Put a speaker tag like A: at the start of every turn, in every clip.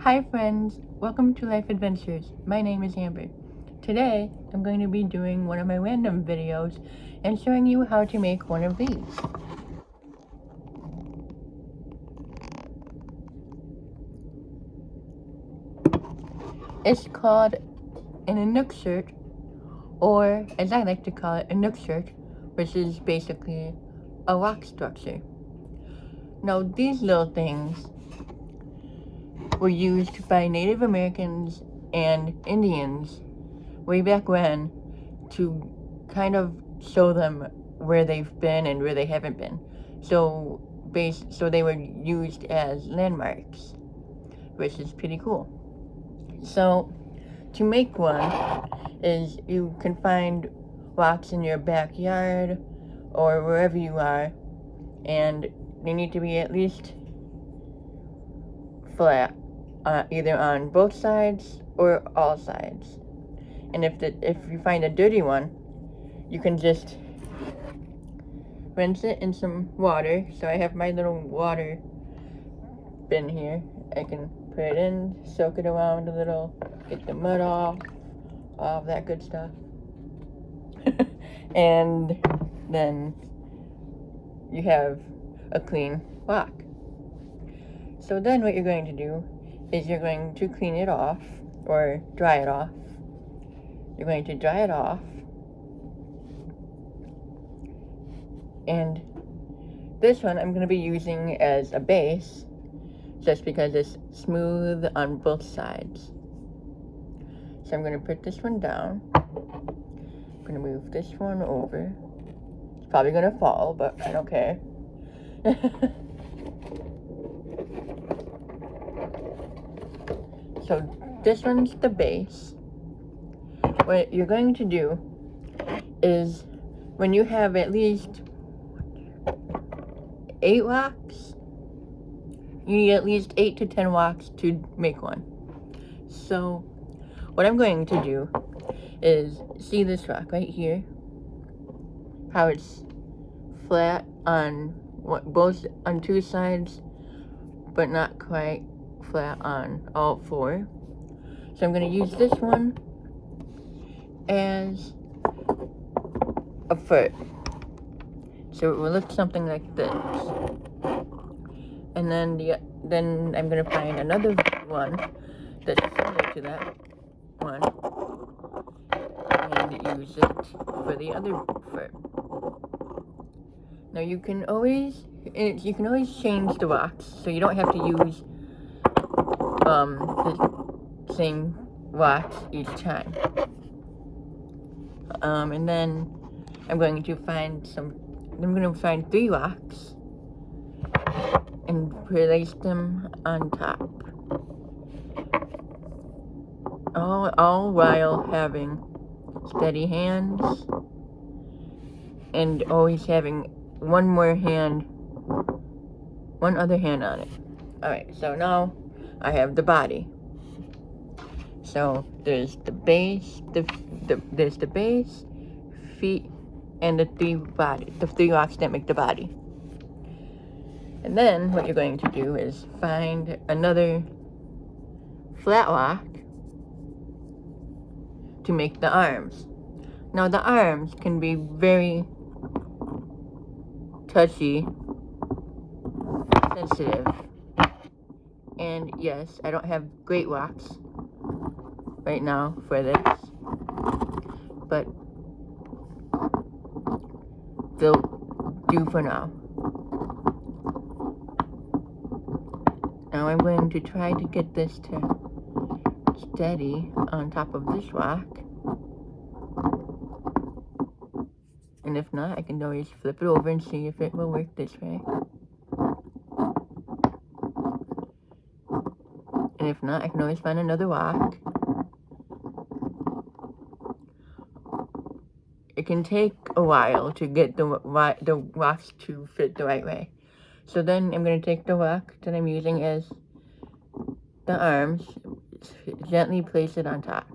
A: Hi friends, welcome to Life Adventures. My name is Amber. Today, I'm going to be doing one of my random videos and showing you how to make one of these. It's called an Inukshuk, or as I like to call it, An Inukshuk, which is basically a rock structure. Now, these little things were used by Native Americans and Indians way back when to kind of show them where they've been and where they haven't been. So they were used as landmarks, which is pretty cool. So to make one is you can find rocks in your backyard or wherever you are, and they need to be at least flat, either on both sides or all sides. And if you find a dirty one, you can just rinse it in some water. So I have my little water bin here. I can put it in, soak it around a little, get the mud off, all of that good stuff. And then you have a clean rock. So then what you're going to do is you're going to clean it off or dry it off. You're going to dry it off. And this one I'm going to be using as a base just because it's smooth on both sides. So I'm going to put this one down. I'm going to move this one over. It's probably going to fall, but I don't care. So this one's the base. What you're going to do is when you have at least 8 rocks, you need at least 8 to 10 rocks to make one. So what I'm going to do is, see this rock right here, how it's flat on both on 2 sides, but not quite flat on all 4. So I'm going to use this one as a foot. So it will look something like this. And then I'm going to find another one that's similar to that one and use it for the other foot. Now you can always change the rocks, so you don't have to use the same rocks each time. And then I'm going to find 3 rocks and place them on top. All while having steady hands and always having one other hand on it. Alright, so now I have the body. So there's the base, there's the base, feet, and the 3 rocks that make the body. And then what you're going to do is find another flat rock to make the arms. Now the arms can be very touchy, sensitive. And yes, I don't have great rocks right now for this, but they'll do for now. Now I'm going to try to get this to steady on top of this rock. And if not, I can always flip it over and see if it will work this way. And if not, I can always find another rock. It can take a while to get the rocks to fit the right way. So then I'm going to take the rock that I'm using as the arms, gently place it on top.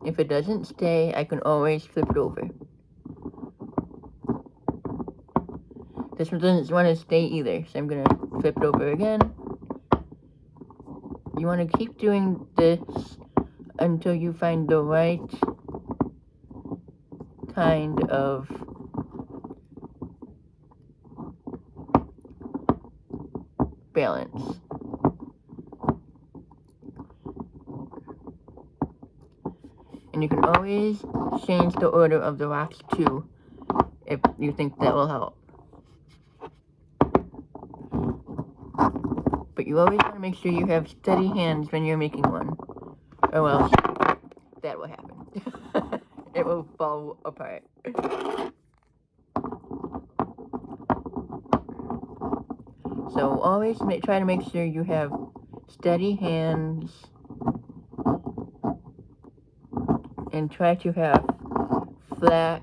A: If it doesn't stay, I can always flip it over. This one doesn't want to stay either, so I'm gonna flip it over again. You want to keep doing this until you find the right kind of balance. And you can always change the order of the rocks too, if you think that will help. But you always want to make sure you have steady hands when you're making one, or else that will happen. It will fall apart. So always try to make sure you have steady hands and try to have flat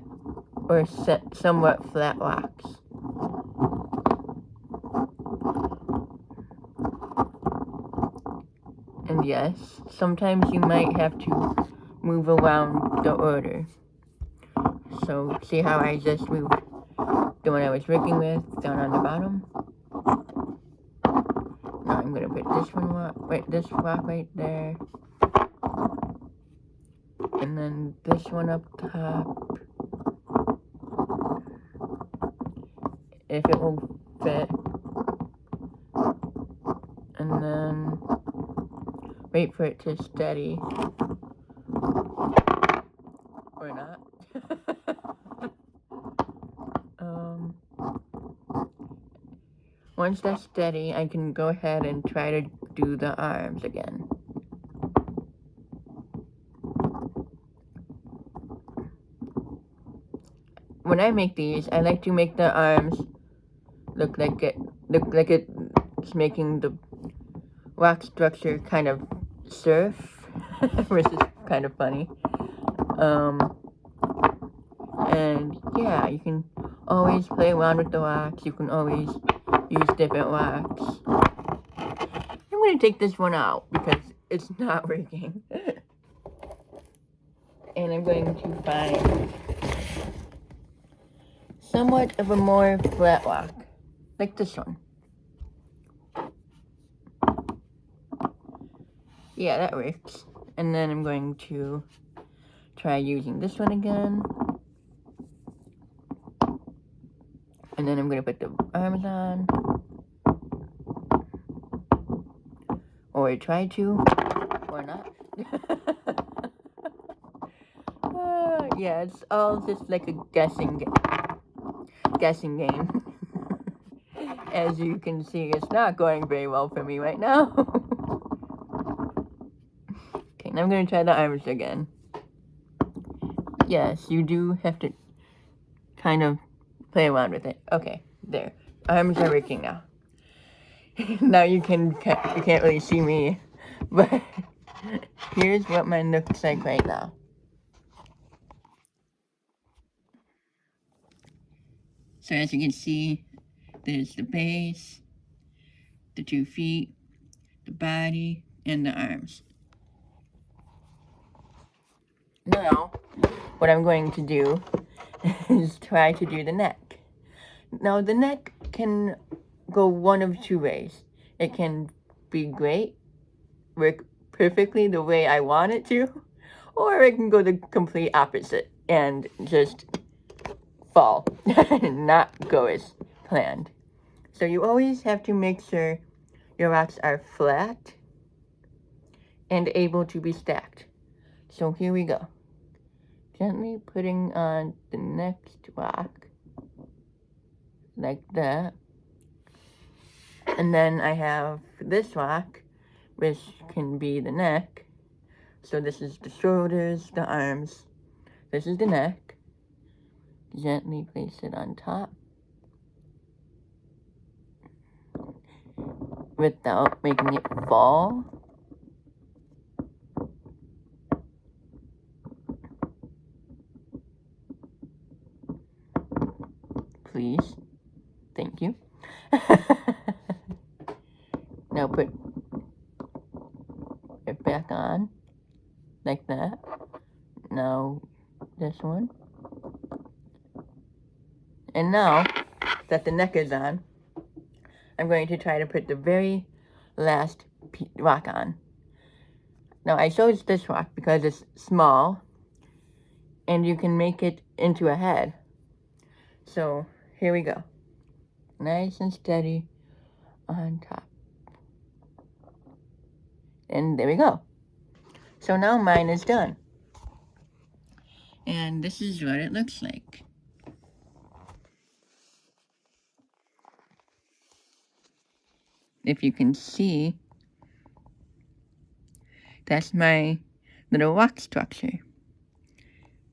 A: or somewhat flat rocks. And yes, sometimes you might have to move around the order. So see how I just moved the one I was working with down on the bottom? Now I'm gonna put this rock right there. And then this one up top. If it will fit. And then wait for it to steady. Or not. Once that's steady, I can go ahead and try to do the arms again. When I make these, I like to make the arms look like it's making the rock structure kind of surf, which is kind of funny. And yeah, you can always play around with the rocks. You can always use different rocks. I'm going to take this one out because it's not working. And I'm going to find somewhat of a more flat rock, like this one. Yeah, that works. And then I'm going to try using this one again. And then I'm going to put the arms on. Or try to. Or not. Yeah, it's all just like a guessing game. As you can see, it's not going very well for me right now. Okay, now I'm going to try the arms again. Yes, you do have to kind of play around with it. Okay, there. Arms are working now. Now you can't really see me, but here's what mine looks like right now. So as you can see, there's the base, the 2 feet, the body, and the arms. Now, what I'm going to do is try to do the neck. Now, the neck can go one of 2 ways. It can be great, work perfectly the way I want it to, or it can go the complete opposite and just fall, not go as planned. So you always have to make sure your rocks are flat and able to be stacked. So here we go. Gently putting on the next rock, like that. And then I have this rock, which can be the neck. So this is the shoulders, the arms. This is the neck. Gently place it on top without making it fall. Please. Thank you. Now put it back on like that. Now this one. And now that the neck is on, I'm going to try to put the very last rock on. Now I chose this rock because it's small and you can make it into a head. So here we go. Nice and steady on top. And there we go. So now mine is done. And this is what it looks like. If you can see, that's my little rock structure.